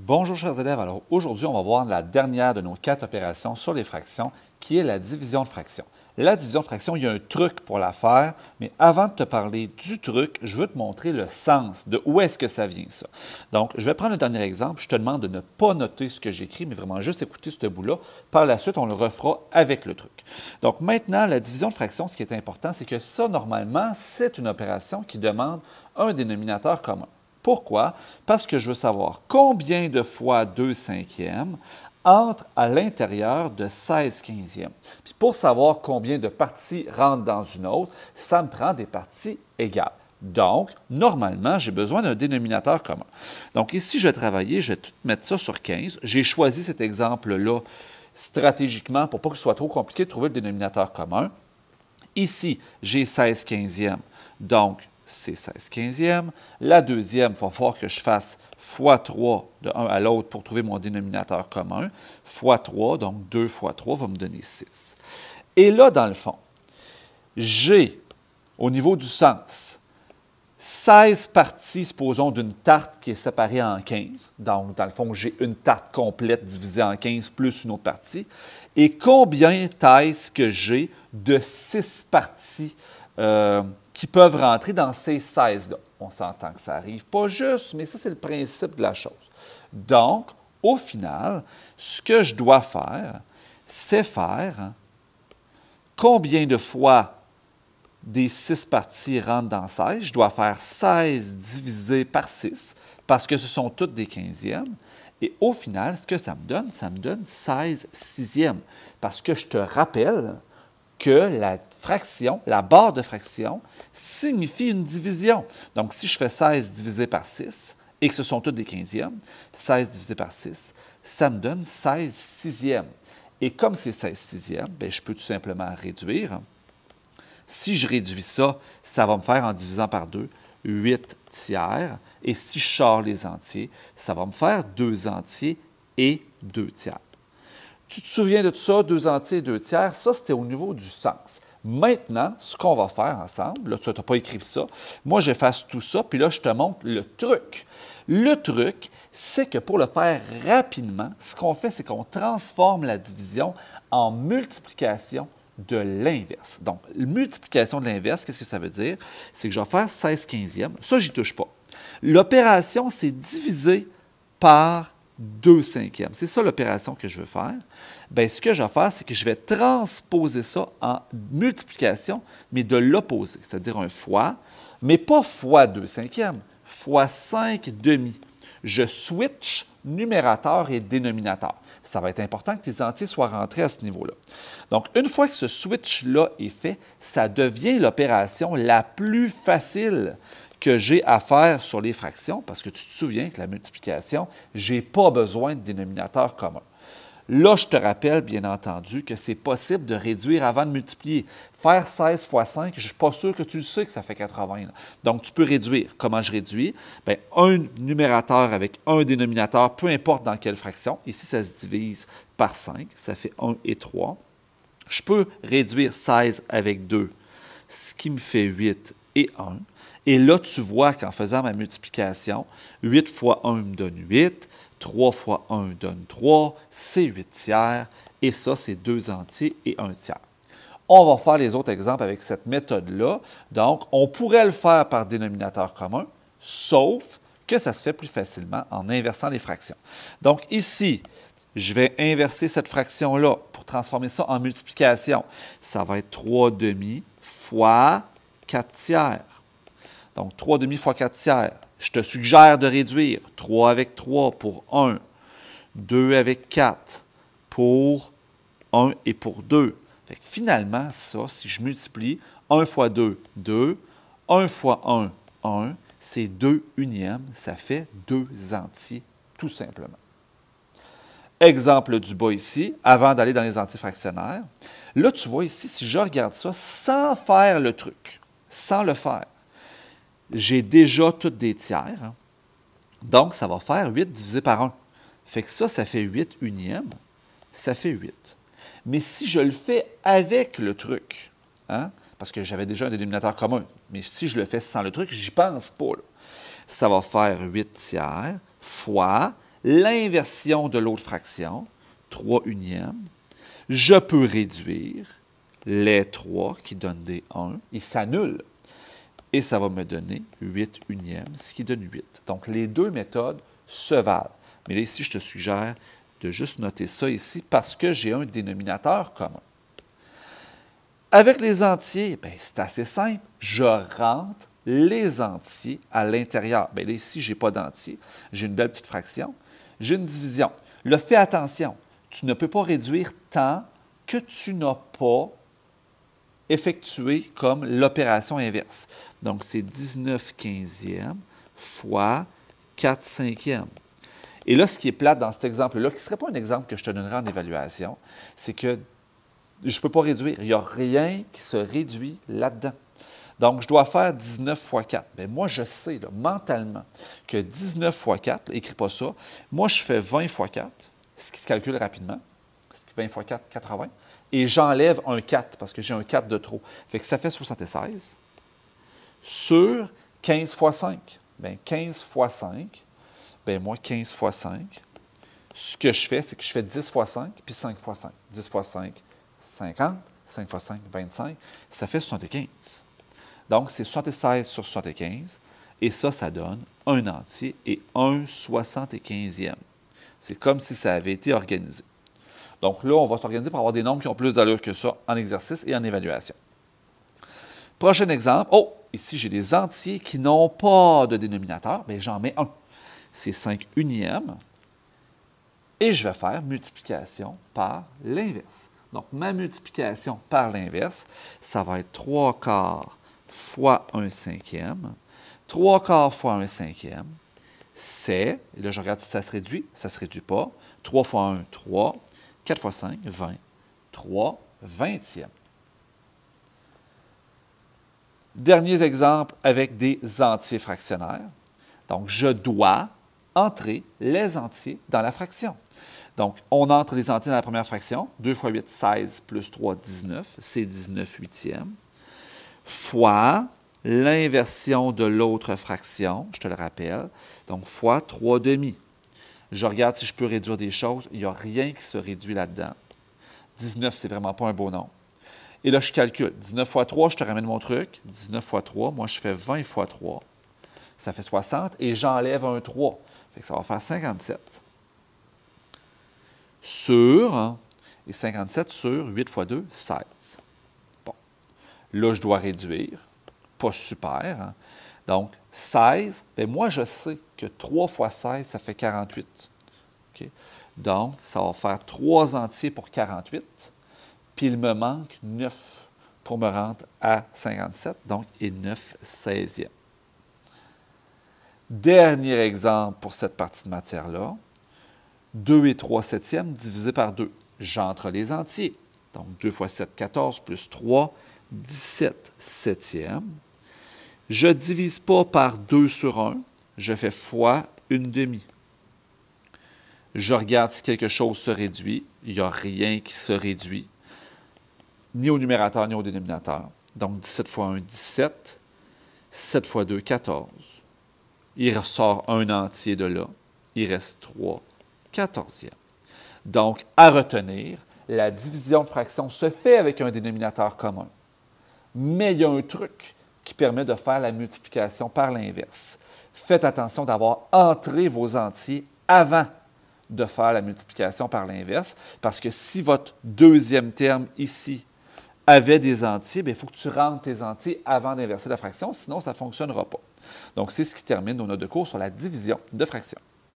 Bonjour chers élèves, alors aujourd'hui on va voir la dernière de nos 4 opérations sur les fractions qui est la division de fractions. La division de fractions, il y a un truc pour la faire, mais avant de te parler du truc, je veux te montrer le sens de où est-ce que ça vient ça. Donc je vais prendre le dernier exemple, je te demande de ne pas noter ce que j'écris, mais vraiment juste écouter ce bout-là. Par la suite, on le refera avec le truc. Donc maintenant, la division de fractions, ce qui est important, c'est que ça normalement, c'est une opération qui demande un dénominateur commun. Pourquoi? Parce que je veux savoir combien de fois 2 cinquièmes entre à l'intérieur de 16 quinzièmes. Puis pour savoir combien de parties rentrent dans une autre, ça me prend des parties égales. Donc, normalement, j'ai besoin d'un dénominateur commun. Donc ici, je vais travailler, je vais tout mettre ça sur 15. J'ai choisi cet exemple-là stratégiquement pour pas que ce soit trop compliqué de trouver le dénominateur commun. Ici, j'ai 16 quinzièmes. Donc, c'est 16 quinzièmes. La deuxième, il va falloir que je fasse fois 3 de 1 à l'autre pour trouver mon dénominateur commun. Fois 3, donc 2 fois 3 va me donner 6. Et là, dans le fond, j'ai, au niveau du sens, 16 parties, supposons, d'une tarte qui est séparée en 15. Donc, dans le fond, j'ai une tarte complète divisée en 15 plus une autre partie. Et combien est-ce que j'ai de 6 parties qui peuvent rentrer dans ces 16-là? On s'entend que ça n'arrive pas juste, mais ça, c'est le principe de la chose. Donc, au final, ce que je dois faire, c'est faire combien de fois des 6 parties rentrent dans 16. Je dois faire 16 divisé par 6, parce que ce sont toutes des quinzièmes. Et au final, ce que ça me donne 16 sixièmes. Parce que je te rappelle que la fraction, la barre de fraction, signifie une division. Donc, si je fais 16 divisé par 6 et que ce sont toutes des quinzièmes, 16 divisé par 6, ça me donne 16 sixièmes. Et comme c'est 16 sixièmes, bien, je peux tout simplement réduire. Si je réduis ça, ça va me faire, en divisant par 2, 8 tiers. Et si je sors les entiers, ça va me faire 2 entiers et 2 tiers. Tu te souviens de tout ça, 2 entiers et 2 tiers? Ça, c'était au niveau du sens. Maintenant, ce qu'on va faire ensemble, là, tu n'as pas écrit ça, moi, j'efface tout ça, puis là, je te montre le truc. Le truc, c'est que pour le faire rapidement, ce qu'on fait, c'est qu'on transforme la division en multiplication de l'inverse. Donc, multiplication de l'inverse, qu'est-ce que ça veut dire? C'est que je vais faire 16 quinzièmes. Ça, j'y touche pas. L'opération, c'est diviser par 2 cinquièmes. C'est ça l'opération que je veux faire. Bien, ce que je vais faire, c'est que je vais transposer ça en multiplication, mais de l'opposé, c'est-à-dire un fois, mais pas fois 2 cinquièmes, fois 5 demi. Je switch numérateur et dénominateur. Ça va être important que tes entiers soient rentrés à ce niveau-là. Donc, une fois que ce switch-là est fait, ça devient l'opération la plus facile que j'ai à faire sur les fractions, parce que tu te souviens que la multiplication, je n'ai pas besoin de dénominateur commun. Là, je te rappelle, bien entendu, que c'est possible de réduire avant de multiplier. Faire 16 fois 5, je ne suis pas sûr que tu le sais que ça fait 80. Là. Donc, tu peux réduire. Comment je réduis? Bien, un numérateur avec un dénominateur, peu importe dans quelle fraction. Ici, ça se divise par 5, ça fait 1 et 3. Je peux réduire 16 avec 2, ce qui me fait 8 et 1. Et là, tu vois qu'en faisant ma multiplication, 8 fois 1 me donne 8, 3 fois 1 donne 3, c'est 8 tiers, et ça, c'est 2 entiers et 1 tiers. On va faire les autres exemples avec cette méthode-là. Donc, on pourrait le faire par dénominateur commun, sauf que ça se fait plus facilement en inversant les fractions. Donc, ici, je vais inverser cette fraction-là pour transformer ça en multiplication. Ça va être 3 demi fois 4 tiers. Donc, 3 demi fois 4 tiers. Je te suggère de réduire 3 avec 3 pour 1, 2 avec 4 pour 1 et pour 2. Fait que finalement, ça, si je multiplie 1 fois 2, 2, 1 fois 1, 1, c'est 2 unièmes, ça fait 2 entiers, tout simplement. Exemple du bas ici, avant d'aller dans les entiers fractionnaires. Là, tu vois ici, si je regarde ça sans faire le truc, sans le faire, j'ai déjà toutes des tiers. Hein? Donc, ça va faire 8 divisé par 1. Fait que ça fait 8 unièmes. Ça fait 8. Mais si je le fais avec le truc, hein? Parce que j'avais déjà un dénominateur commun, mais si je le fais sans le truc, j'y pense pas. Là. Ça va faire 8 tiers fois l'inversion de l'autre fraction, 3 unièmes. Je peux réduire les 3 qui donnent des 1. Ils s'annulent. Et ça va me donner 8 unièmes, ce qui donne 8. Donc, les deux méthodes se valent. Mais là, ici, je te suggère de juste noter ça ici parce que j'ai un dénominateur commun. Avec les entiers, c'est assez simple. Je rentre les entiers à l'intérieur. Bien, là, ici, je n'ai pas d'entier. J'ai une belle petite fraction. J'ai une division. Là, fais attention. Tu ne peux pas réduire tant que tu n'as pas effectué comme l'opération inverse. Donc, c'est 19 quinzièmes fois 4 cinquièmes. Et là, ce qui est plate dans cet exemple-là, qui ne serait pas un exemple que je te donnerai en évaluation, c'est que je ne peux pas réduire. Il n'y a rien qui se réduit là-dedans. Donc, je dois faire 19 fois 4. Bien, moi, je sais là, mentalement que 19 fois 4, écris pas ça, moi, je fais 20 fois 4, ce qui se calcule rapidement. 20 fois 4, 80. Et j'enlève un 4 parce que j'ai un 4 de trop. Fait que ça fait 76 sur 15 fois 5. Bien, 15 fois 5, bien, moi, 15 fois 5, ce que je fais, c'est que je fais 10 fois 5, puis 5 fois 5. 10 fois 5, 50. 5 fois 5, 25. Ça fait 75. Donc, c'est 76 sur 75. Et ça donne un entier et un 75e. C'est comme si ça avait été organisé. Donc là, on va s'organiser pour avoir des nombres qui ont plus d'allure que ça en exercice et en évaluation. Prochain exemple. Oh, ici, j'ai des entiers qui n'ont pas de dénominateur. Bien, j'en mets un. C'est 5 unièmes. Et je vais faire multiplication par l'inverse. Donc, ma multiplication par l'inverse, ça va être 3 quarts fois 1 cinquième. 3 quarts fois 1 cinquième, c'est, et là, je regarde si ça se réduit. Ça ne se réduit pas. 3 fois 1, 3. 4 fois 5, 20. 3 vingtièmes. Derniers exemples avec des entiers fractionnaires. Donc, je dois entrer les entiers dans la fraction. Donc, on entre les entiers dans la première fraction. 2 fois 8, 16, plus 3, 19. C'est 19 huitièmes. Fois l'inversion de l'autre fraction, je te le rappelle. Donc, fois 3 demi. Je regarde si je peux réduire des choses. Il n'y a rien qui se réduit là-dedans. 19, c'est vraiment pas un beau nombre. Et là, je calcule. 19 fois 3, je te ramène mon truc. 19 fois 3, moi, je fais 20 fois 3. Ça fait 60 et j'enlève un 3. Fait que ça va faire 57. Sur, et 57 sur 8 fois 2, 16. Bon. Là, je dois réduire. Pas super. Hein? Donc, 16, bien moi, je sais que 3 fois 16, ça fait 48. Okay? Donc, ça va faire 3 entiers pour 48. Puis, il me manque 9 pour me rendre à 57. Donc, et 9 16e. Dernier exemple pour cette partie de matière-là. 2 et 3 septièmes divisé par 2. J'entre les entiers. Donc, 2 fois 7, 14, plus 3, 17 septièmes. Je ne divise pas par 2 sur 1, je fais fois une demi. Je regarde si quelque chose se réduit. Il n'y a rien qui se réduit, ni au numérateur, ni au dénominateur. Donc, 17 fois 1, 17. 7 fois 2, 14. Il ressort un entier de là. Il reste 3 quatorzièmes. Donc, à retenir, la division de fraction se fait avec un dénominateur commun. Mais il y a un truc qui permet de faire la multiplication par l'inverse. Faites attention d'avoir entré vos entiers avant de faire la multiplication par l'inverse, parce que si votre deuxième terme ici avait des entiers, bien, il faut que tu rentres tes entiers avant d'inverser la fraction, sinon ça ne fonctionnera pas. Donc, c'est ce qui termine nos notes de cours sur la division de fraction.